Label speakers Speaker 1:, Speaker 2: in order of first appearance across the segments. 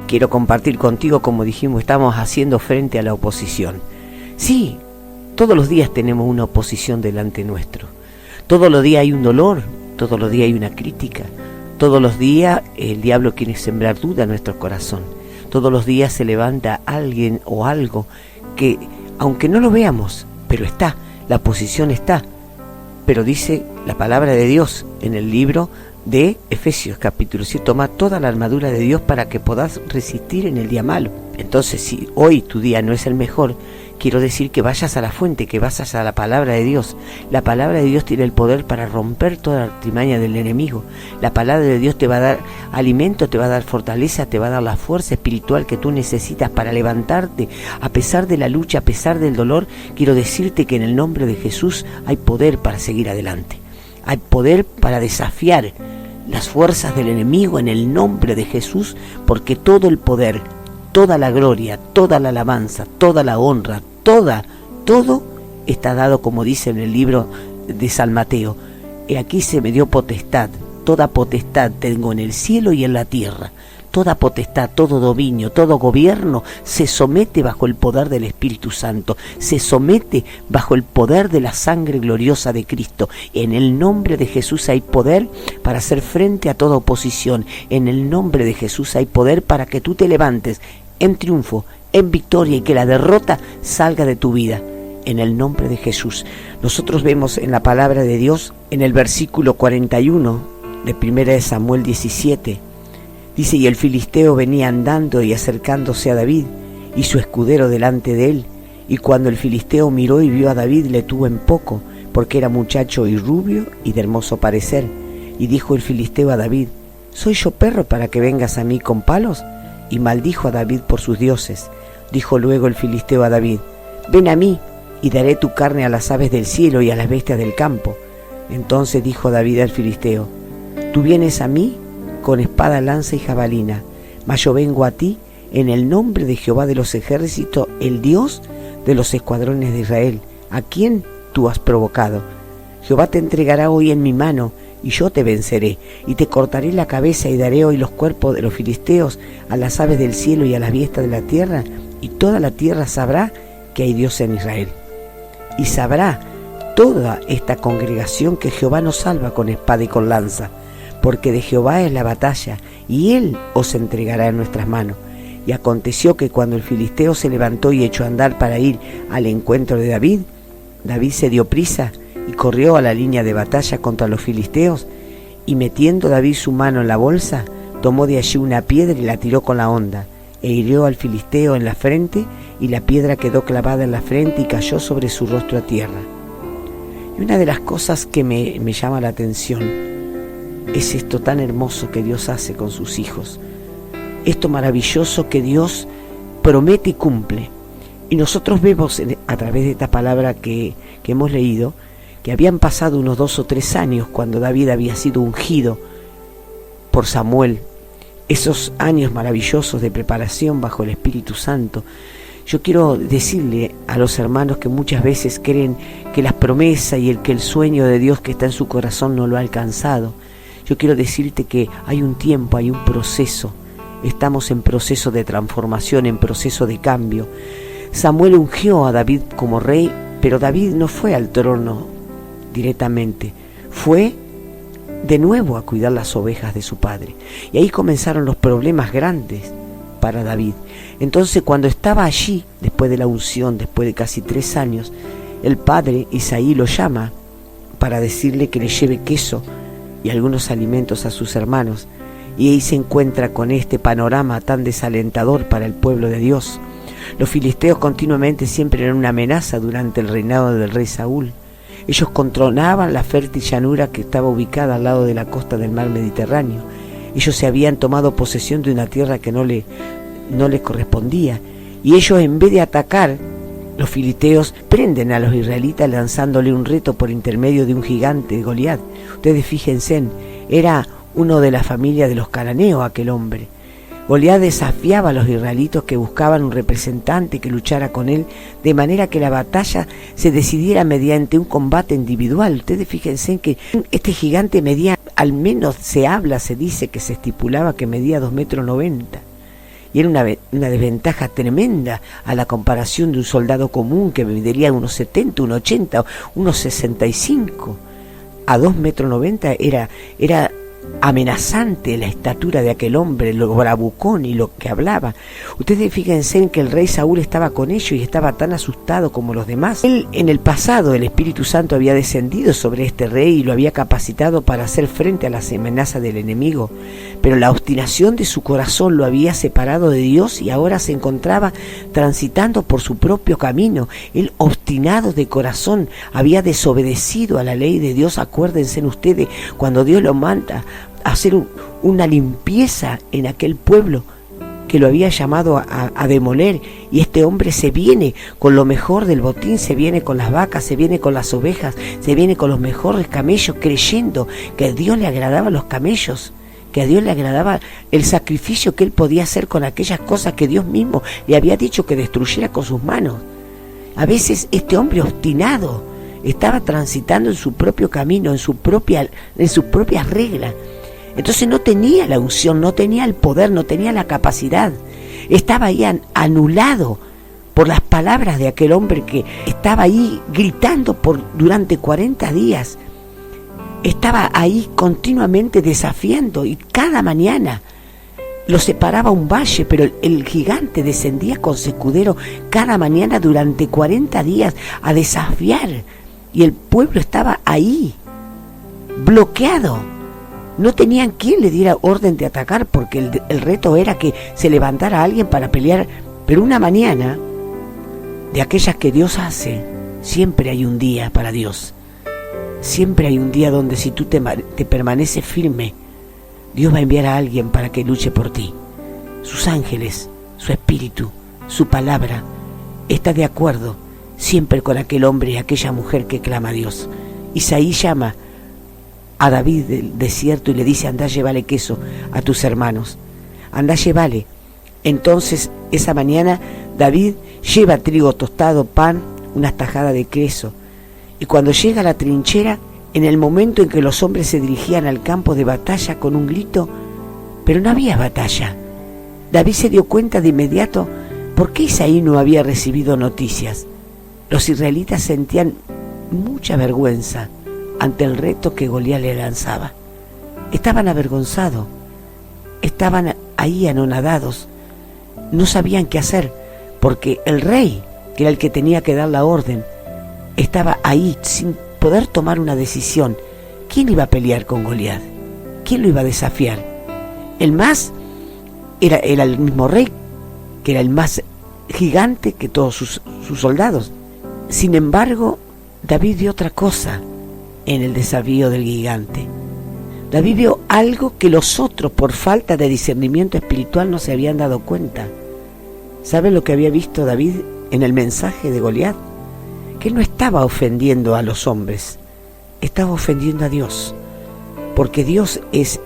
Speaker 1: quiero compartir contigo, como dijimos, estamos haciendo frente a la oposición. Sí, todos los días tenemos una oposición delante nuestro. Todos los días hay un dolor, todos los días hay una crítica. Todos los días el diablo quiere sembrar duda en nuestro corazón. Todos los días se levanta alguien o algo que, aunque no lo veamos, pero está, la oposición está. Pero dice la palabra de Dios en el libro de Efesios capítulo 7, toma toda la armadura de Dios para que podás resistir en el día malo. Entonces, si hoy tu día no es el mejor, quiero decir que vayas a la fuente, que vayas a la palabra de Dios. La palabra de Dios tiene el poder para romper toda la artimaña del enemigo. La palabra de Dios te va a dar alimento, te va a dar fortaleza, te va a dar la fuerza espiritual que tú necesitas para levantarte. A pesar de la lucha, a pesar del dolor, quiero decirte que en el nombre de Jesús hay poder para seguir adelante. Hay poder para desafiar las fuerzas del enemigo en el nombre de Jesús, porque todo el poder, toda la gloria, toda la alabanza, toda la honra, todo está dado, como dice en el libro de San Mateo. Y aquí se me dio potestad, toda potestad tengo en el cielo y en la tierra. Toda potestad, todo dominio, todo gobierno se somete bajo el poder del Espíritu Santo, se somete bajo el poder de la sangre gloriosa de Cristo. En el nombre de Jesús hay poder para hacer frente a toda oposición. En el nombre de Jesús hay poder para que tú te levantes en triunfo, en victoria, y que la derrota salga de tu vida. En el nombre de Jesús. Nosotros vemos en la palabra de Dios, en el versículo 41 de 1 Samuel 17, dice: y el filisteo venía andando y acercándose a David, y su escudero delante de él. Y cuando el filisteo miró y vio a David, le tuvo en poco, porque era muchacho y rubio y de hermoso parecer. Y dijo el filisteo a David: ¿soy yo perro para que vengas a mí con palos? Y maldijo a David por sus dioses. Dijo luego el filisteo a David: ven a mí, y daré tu carne a las aves del cielo y a las bestias del campo. Entonces dijo David al filisteo: tú vienes a mí con espada, lanza y jabalina, mas yo vengo a ti en el nombre de Jehová de los ejércitos, el Dios de los escuadrones de Israel, a quien tú has provocado. Jehová te entregará hoy en mi mano, y yo te venceré, y te cortaré la cabeza, y daré hoy los cuerpos de los filisteos a las aves del cielo y a las bestias de la tierra, y toda la tierra sabrá que hay Dios en Israel. Y sabrá toda esta congregación que Jehová nos salva con espada y con lanza, porque de Jehová es la batalla, y él os entregará en nuestras manos. Y aconteció que cuando el filisteo se levantó y echó a andar para ir al encuentro de David, David se dio prisa y corrió a la línea de batalla contra los filisteos, y metiendo David su mano en la bolsa, tomó de allí una piedra y la tiró con la honda, e hirió al filisteo en la frente, y la piedra quedó clavada en la frente y cayó sobre su rostro a tierra. Y una de las cosas que me llama la atención es esto tan hermoso que Dios hace con sus hijos, esto maravilloso que Dios promete y cumple. Y nosotros vemos a través de esta palabra que hemos leído, que habían pasado unos 2 o 3 años cuando David había sido ungido por Samuel, esos años maravillosos de preparación bajo el Espíritu Santo. Yo quiero decirle a los hermanos que muchas veces creen que las promesas y el sueño de Dios que está en su corazón no lo ha alcanzado. Yo quiero decirte que hay un tiempo, hay un proceso. Estamos en proceso de transformación, en proceso de cambio. Samuel ungió a David como rey, pero David no fue al trono directamente. Fue de nuevo a cuidar las ovejas de su padre. Y ahí comenzaron los problemas grandes para David. Entonces, cuando estaba allí, después de la unción, después de casi 3 años, el padre Isaí lo llama para decirle que le lleve queso y algunos alimentos a sus hermanos. Y ahí se encuentra con este panorama tan desalentador para el pueblo de Dios. Los filisteos continuamente siempre eran una amenaza durante el reinado del rey Saúl. Ellos controlaban la fértil llanura que estaba ubicada al lado de la costa del mar Mediterráneo. Ellos se habían tomado posesión de una tierra que no les correspondía. Y ellos, en vez de atacar, los filisteos prenden a los israelitas lanzándole un reto por intermedio de un gigante, Goliat. Ustedes fíjense, era uno de la familia de los cananeos aquel hombre. Goliat desafiaba a los israelitos que buscaban un representante que luchara con él, de manera que la batalla se decidiera mediante un combate individual. Ustedes fíjense que este gigante medía, al menos se dice que se estipulaba que medía 2,90 metros. y era una desventaja tremenda a la comparación de un soldado común que mediría unos 70, unos 80, unos 65. A 2,90 m era amenazante la estatura de aquel hombre, lo bravucón y lo que hablaba. Ustedes fíjense en que el rey Saúl estaba con ellos y estaba tan asustado como los demás. Él, en el pasado, el Espíritu Santo había descendido sobre este rey y lo había capacitado para hacer frente a las amenazas del enemigo, pero la obstinación de su corazón lo había separado de Dios y ahora se encontraba transitando por su propio camino. Él, obstinado de corazón, había desobedecido a la ley de Dios. Acuérdense ustedes cuando Dios lo manda hacer una limpieza en aquel pueblo que lo había llamado a demoler, y este hombre se viene con lo mejor del botín, se viene con las vacas, se viene con las ovejas, se viene con los mejores camellos, creyendo que a Dios le agradaban los camellos, que a Dios le agradaba el sacrificio que él podía hacer con aquellas cosas que Dios mismo le había dicho que destruyera con sus manos. A veces este hombre obstinado estaba transitando en su propio camino, en sus propias reglas. Entonces no tenía la unción, no tenía el poder, no tenía la capacidad. Estaba ahí anulado por las palabras de aquel hombre que estaba ahí gritando durante 40 días. Estaba ahí continuamente desafiando, y cada mañana lo separaba un valle, pero el gigante descendía con su escudero cada mañana durante 40 días a desafiar, y el pueblo estaba ahí, bloqueado. No tenían quien le diera orden de atacar, porque el reto era que se levantara alguien para pelear. Pero una mañana, de aquellas que Dios hace, siempre hay un día para Dios. Siempre hay un día donde si tú te permaneces firme, Dios va a enviar a alguien para que luche por ti. Sus ángeles, su espíritu, su palabra, está de acuerdo siempre con aquel hombre y aquella mujer que clama a Dios. Isaí llama a David del desierto y le dice: andá, llévale queso a tus hermanos, andá, llévale. Entonces esa mañana David lleva trigo tostado, pan, unas tajadas de queso, y cuando llega a la trinchera, en el momento en que los hombres se dirigían al campo de batalla con un grito, pero no había batalla. David se dio cuenta de inmediato por qué Isaí no había recibido noticias. Los israelitas sentían mucha vergüenza ante el reto que Goliat le lanzaba. Estaban avergonzados, estaban ahí anonadados, no sabían qué hacer, porque el rey, que era el que tenía que dar la orden, estaba ahí sin poder tomar una decisión. ¿Quién iba a pelear con Goliat? ¿Quién lo iba a desafiar? El más era el mismo rey, que era el más gigante que todos sus soldados. Sin embargo, David vio otra cosa en el desafío del gigante. David vio algo que los otros, por falta de discernimiento espiritual, no se habían dado cuenta. ¿Saben lo que había visto David en el mensaje de Goliat? Que él no estaba ofendiendo a los hombres, estaba ofendiendo a Dios, porque Dios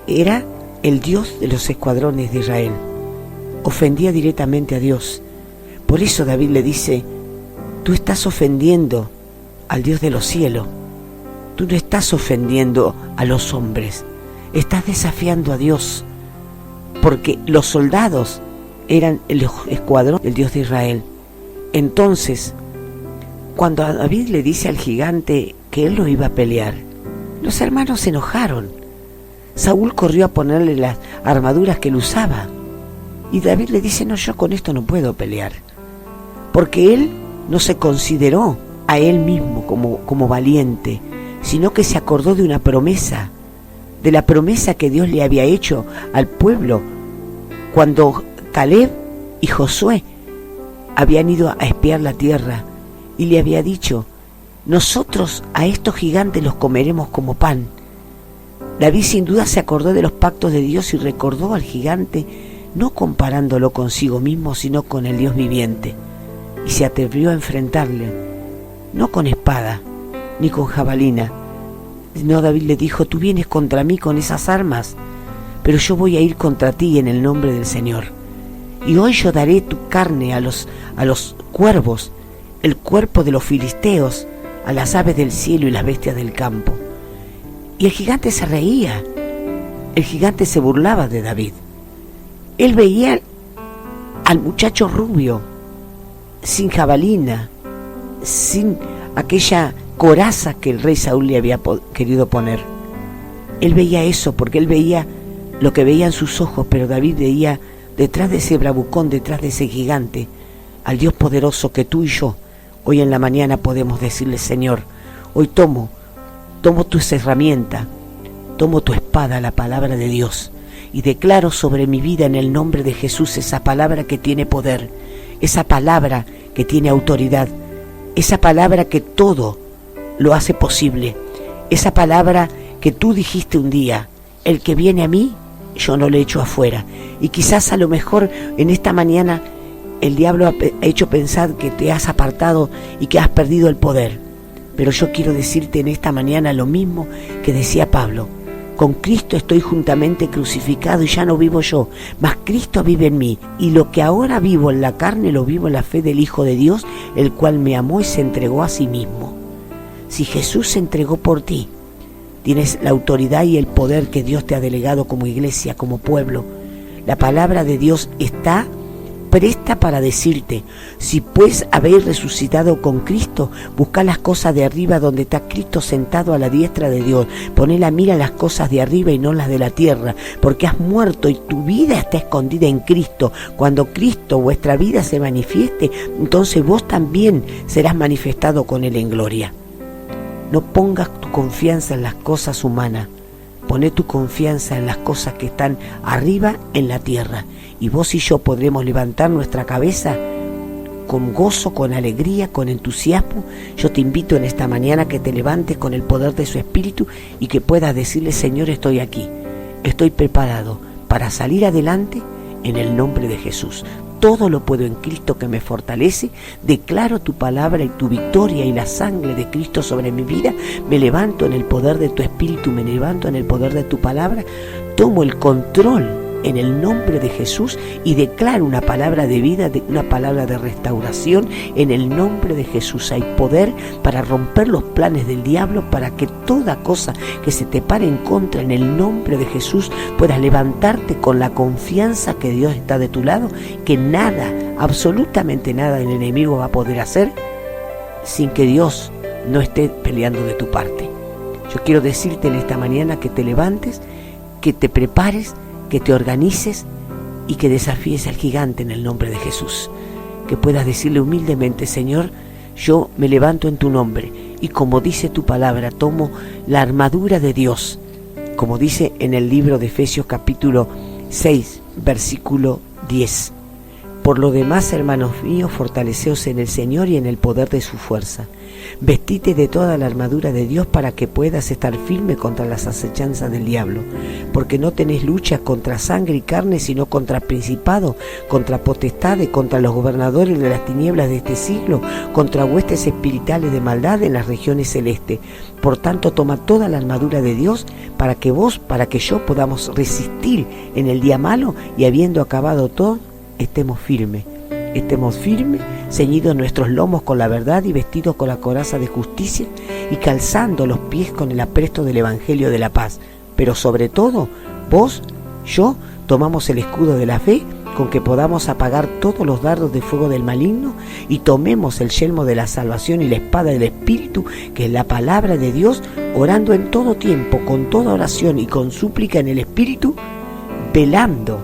Speaker 1: era el Dios de los escuadrones de Israel. Ofendía directamente a Dios. Por eso David le dice: tú estás ofendiendo al Dios de los cielos. Tú no estás ofendiendo a los hombres, estás desafiando a Dios, porque los soldados eran el escuadrón del Dios de Israel. Entonces, cuando a David le dice al gigante que él lo iba a pelear, los hermanos se enojaron. Saúl corrió a ponerle las armaduras que él usaba, y David le dice: no, yo con esto no puedo pelear, porque él no se consideró a él mismo como valiente, sino que se acordó de una promesa, de la promesa que Dios le había hecho al pueblo cuando Caleb y Josué habían ido a espiar la tierra, y le había dicho: nosotros a estos gigantes los comeremos como pan. David sin duda se acordó de los pactos de Dios y recordó al gigante, no comparándolo consigo mismo, sino con el Dios viviente, y se atrevió a enfrentarle, no con espada ni con jabalina. No, David le dijo: tú vienes contra mí con esas armas, pero yo voy a ir contra ti en el nombre del Señor. Y hoy yo daré tu carne a los cuervos, el cuerpo de los filisteos, a las aves del cielo y las bestias del campo. Y el gigante se reía, el gigante se burlaba de David. Él veía al muchacho rubio, sin jabalina, sin aquella coraza que el rey Saúl le había querido poner. Él veía eso porque él veía lo que veían sus ojos, pero David veía detrás de ese bravucón, detrás de ese gigante, al Dios poderoso que tú y yo hoy en la mañana podemos decirle: Señor, hoy tomo tus herramientas, tomo tu espada, la palabra de Dios, y declaro sobre mi vida en el nombre de Jesús esa palabra que tiene poder, esa palabra que tiene autoridad, esa palabra que todo lo hace posible, esa palabra que tú dijiste un día: el que viene a mí, yo no le echo afuera. Y quizás a lo mejor en esta mañana el diablo ha hecho pensar que te has apartado y que has perdido el poder. Pero yo quiero decirte en esta mañana lo mismo que decía Pablo: con Cristo estoy juntamente crucificado y ya no vivo yo, mas Cristo vive en mí. Y lo que ahora vivo en la carne lo vivo en la fe del Hijo de Dios, el cual me amó y se entregó a sí mismo. Si Jesús se entregó por ti, tienes la autoridad y el poder que Dios te ha delegado como iglesia, como pueblo. La palabra de Dios está presta para decirte: si pues habéis resucitado con Cristo, buscad las cosas de arriba donde está Cristo sentado a la diestra de Dios. Poné la mira en las cosas de arriba y no las de la tierra, porque has muerto y tu vida está escondida en Cristo. Cuando Cristo, vuestra vida, se manifieste, entonces vos también serás manifestado con Él en gloria. No pongas tu confianza en las cosas humanas, poné tu confianza en las cosas que están arriba en la tierra, y vos y yo podremos levantar nuestra cabeza con gozo, con alegría, con entusiasmo. Yo te invito en esta mañana que te levantes con el poder de su Espíritu y que puedas decirle: Señor, estoy aquí, estoy preparado para salir adelante en el nombre de Jesús. Todo lo puedo en Cristo que me fortalece. Declaro tu palabra y tu victoria y la sangre de Cristo sobre mi vida. Me levanto en el poder de tu Espíritu, me levanto en el poder de tu palabra. Tomo el control en el nombre de Jesús y declaro una palabra de vida, una palabra de restauración. En el nombre de Jesús hay poder para romper los planes del diablo, para que toda cosa que se te pare en contra, en el nombre de Jesús puedas levantarte con la confianza que Dios está de tu lado, que nada, absolutamente nada el enemigo va a poder hacer sin que Dios no esté peleando de tu parte. Yo quiero decirte en esta mañana que te levantes, que te prepares, que te organices y que desafíes al gigante en el nombre de Jesús. Que puedas decirle humildemente: Señor, yo me levanto en tu nombre y como dice tu palabra, tomo la armadura de Dios, como dice en el libro de Efesios capítulo 6, versículo 10. Por lo demás, hermanos míos, fortaleceos en el Señor y en el poder de su fuerza. Vestite de toda la armadura de Dios para que puedas estar firme contra las acechanzas del diablo, porque no tenéis lucha contra sangre y carne, sino contra principados, contra potestades, contra los gobernadores de las tinieblas de este siglo, contra huestes espirituales de maldad en las regiones celestes. Por tanto, toma toda la armadura de Dios para que yo podamos resistir en el día malo, y habiendo acabado todo, estemos firmes, ceñidos nuestros lomos con la verdad y vestidos con la coraza de justicia y calzando los pies con el apresto del Evangelio de la paz. Pero sobre todo, vos, yo, tomamos el escudo de la fe con que podamos apagar todos los dardos de fuego del maligno, y tomemos el yelmo de la salvación y la espada del Espíritu, que es la palabra de Dios, orando en todo tiempo, con toda oración y con súplica en el Espíritu, velando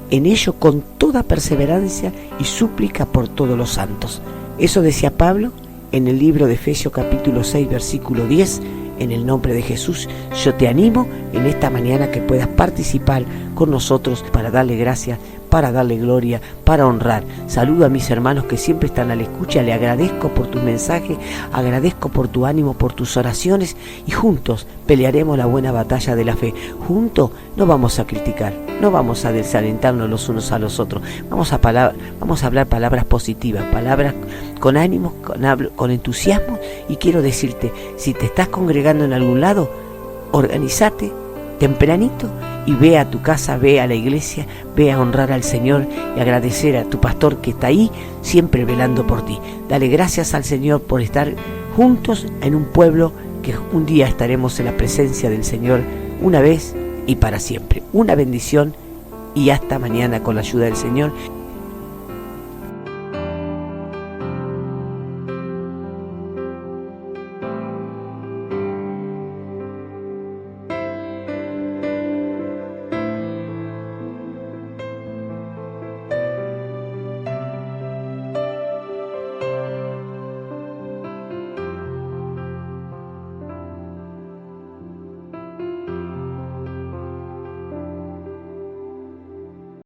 Speaker 1: en ello con toda perseverancia y súplica por todos los santos. Eso decía Pablo en el libro de Efesios capítulo 6, versículo 10. En el nombre de Jesús, yo te animo en esta mañana que puedas participar con nosotros para darle gracias, para darle gloria, para honrar. Saludo a mis hermanos que siempre están a la escucha. Le agradezco por tu mensaje, agradezco por tu ánimo, por tus oraciones, y juntos pelearemos la buena batalla de la fe. Juntos no vamos a criticar, no vamos a desalentarnos los unos a los otros. Vamos a hablar palabras positivas, palabras con ánimo, con entusiasmo. Y quiero decirte, si te estás congregando en algún lado, organízate tempranito y ve a tu casa, ve a la iglesia, ve a honrar al Señor y agradecer a tu pastor que está ahí siempre velando por ti. Dale gracias al Señor por estar juntos en un pueblo que un día estaremos en la presencia del Señor una vez y para siempre. Una bendición y hasta mañana con la ayuda del Señor.